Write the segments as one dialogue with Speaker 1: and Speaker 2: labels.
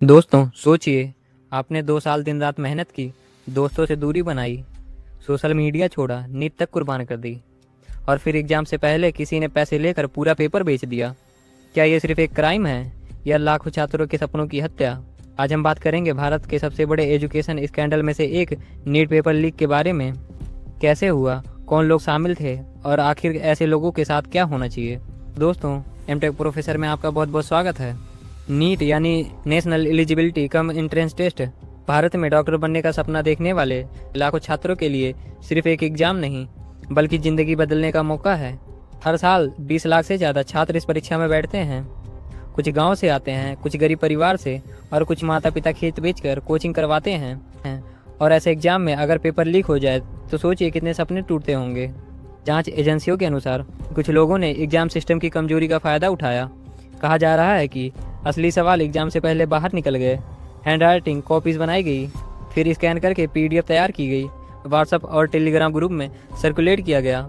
Speaker 1: दोस्तों सोचिए, आपने 2 साल दिन रात मेहनत की, दोस्तों से दूरी बनाई, सोशल मीडिया छोड़ा, नींद तक कुर्बान कर दी और फिर एग्जाम से पहले किसी ने पैसे लेकर पूरा पेपर बेच दिया। क्या ये सिर्फ एक क्राइम है या लाखों छात्रों के सपनों की हत्या? आज हम बात करेंगे भारत के सबसे बड़े एजुकेशन स्कैंडल में से एक नीट पेपर लीक के बारे में। कैसे हुआ, कौन लोग शामिल थे और आखिर ऐसे लोगों के साथ क्या होना चाहिए। दोस्तों, एमटेक प्रोफेसर में आपका बहुत बहुत स्वागत है। नीट यानी national eligibility cum entrance test Bharat में डॉक्टर बनने का सपना देखने वाले लाखों छात्रों के लिए सिर्फ एक एग्जाम नहीं बल्कि ज़िंदगी बदलने का मौका है। हर साल 20 लाख से ज़्यादा छात्र इस परीक्षा में बैठते हैं। कुछ गांव से आते हैं, कुछ गरीब परिवार से और कुछ माता पिता खेत बेचकर कोचिंग करवाते हैं। और ऐसे एग्जाम में अगर पेपर लीक हो जाए तो सोचिए कितने सपने टूटते होंगे। जांच एजेंसियों के अनुसार कुछ लोगों ने एग्जाम सिस्टम की कमजोरी का फ़ायदा उठाया। कहा जा रहा है कि असली सवाल एग्जाम से पहले बाहर निकल गए। हैंड राइटिंग कॉपीज़ बनाई गई, फिर स्कैन करके पीडीएफ तैयार की गई, व्हाट्सएप और टेलीग्राम ग्रुप में सर्कुलेट किया गया।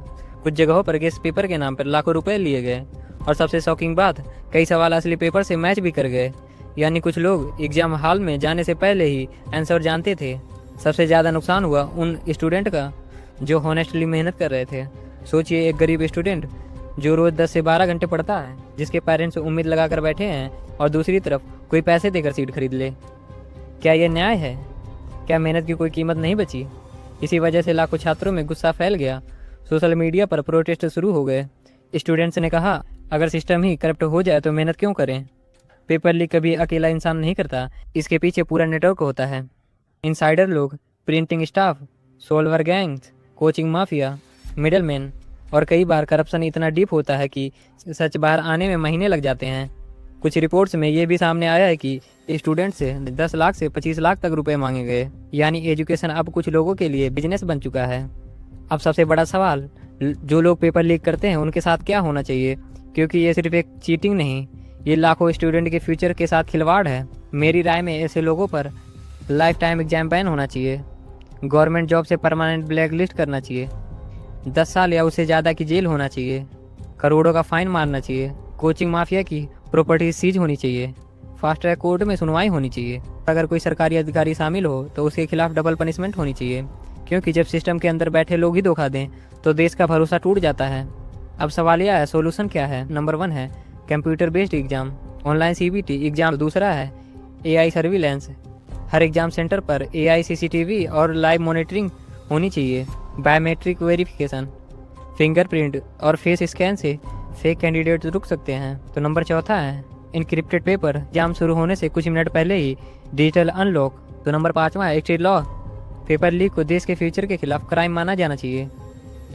Speaker 1: कुछ जगहों पर गेस्ट पेपर के नाम पर लाखों रुपए लिए गए और सबसे शॉकिंग बात, कई सवाल असली पेपर से मैच भी कर गए। यानी कुछ लोग एग्जाम हॉल में जाने से पहले ही आंसर जानते थे। सबसे ज़्यादा नुकसान हुआ उन स्टूडेंट का जो हॉनेस्टली मेहनत कर रहे थे। सोचिए, एक गरीब स्टूडेंट जो रोज़ 10 से 12 घंटे पढ़ता है, जिसके पेरेंट्स उम्मीद लगा कर बैठे हैं, और दूसरी तरफ कोई पैसे देकर सीट खरीद ले। क्या यह न्याय है? क्या मेहनत की कोई कीमत नहीं बची? इसी वजह से लाखों छात्रों में गुस्सा फैल गया। सोशल मीडिया पर प्रोटेस्ट शुरू हो गए। स्टूडेंट्स ने कहा, अगर सिस्टम ही करप्ट हो जाए तो मेहनत क्यों करें? पेपर लीक कभी अकेला इंसान नहीं करता, इसके पीछे पूरा नेटवर्क होता है। इनसाइडर लोग, printing staff, solver gangs, coaching mafia, middleman, और कई बार करप्शन इतना डीप होता है कि सच बाहर आने में महीने लग जाते हैं। कुछ रिपोर्ट्स में ये भी सामने आया है कि स्टूडेंट से 10 लाख से 25 लाख तक रुपए मांगे गए। यानी एजुकेशन अब कुछ लोगों के लिए बिजनेस बन चुका है। अब सबसे बड़ा सवाल, जो लोग पेपर लीक करते हैं उनके साथ क्या होना चाहिए? क्योंकि ये सिर्फ एक चीटिंग नहीं, ये लाखों स्टूडेंट के फ्यूचर के साथ खिलवाड़ है। मेरी राय में ऐसे लोगों पर लाइफ टाइम एग्जाम बैन होना चाहिए, गवर्नमेंट जॉब से परमानेंट ब्लैक लिस्ट करना चाहिए, 10 साल या उससे ज़्यादा की जेल होना चाहिए, करोड़ों का फाइन मारना चाहिए, कोचिंग माफिया की प्रॉपर्टी सीज होनी चाहिए, फास्ट ट्रैक कोर्ट में सुनवाई होनी चाहिए। अगर कोई सरकारी अधिकारी शामिल हो तो उसके खिलाफ डबल पनिशमेंट होनी चाहिए, क्योंकि जब सिस्टम के अंदर बैठे लोग ही धोखा दें तो देश का भरोसा टूट जाता है। अब सवाल यह है, सोल्यूशन क्या है? नंबर 1 है computer based exam, online CBT exam. दूसरा है एआई सर्विलेंस, हर एग्जाम सेंटर पर एआई सीसीटीवी और लाइव मॉनिटरिंग होनी चाहिए। बायोमेट्रिक वेरिफिकेशन, फिंगरप्रिंट और फेस स्कैन से फेक कैंडिडेट रुक सकते हैं। तो नंबर 4 है इनक्रिप्टेड पेपर, एग्जाम शुरू होने से कुछ मिनट पहले ही डिजिटल अनलॉक। तो नंबर 5 है स्टेट लॉ, पेपर लीक को देश के फ्यूचर के खिलाफ क्राइम माना जाना चाहिए।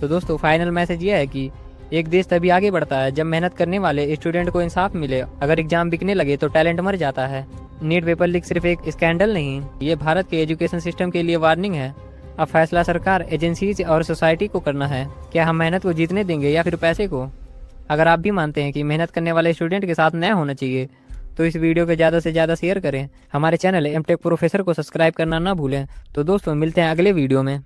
Speaker 1: तो दोस्तों, फाइनल मैसेज यह है कि एक देश तभी आगे बढ़ता है जब मेहनत करने वाले स्टूडेंट को इंसाफ मिले। अगर एग्जाम बिकने लगे तो टैलेंट मर जाता है। नीट पेपर लीक सिर्फ एक स्कैंडल नहीं, ये भारत के एजुकेशन सिस्टम के लिए वार्निंग है। अब फैसला सरकार, एजेंसीज और सोसाइटी को करना है। क्या हम मेहनत को जीतने देंगे या फिर पैसे को? अगर आप भी मानते हैं कि मेहनत करने वाले स्टूडेंट के साथ न्याय होना चाहिए तो इस वीडियो को ज़्यादा से ज़्यादा शेयर करें। हमारे चैनल एमटेक प्रोफेसर को सब्सक्राइब करना ना भूलें। तो दोस्तों, मिलते हैं अगले वीडियो में।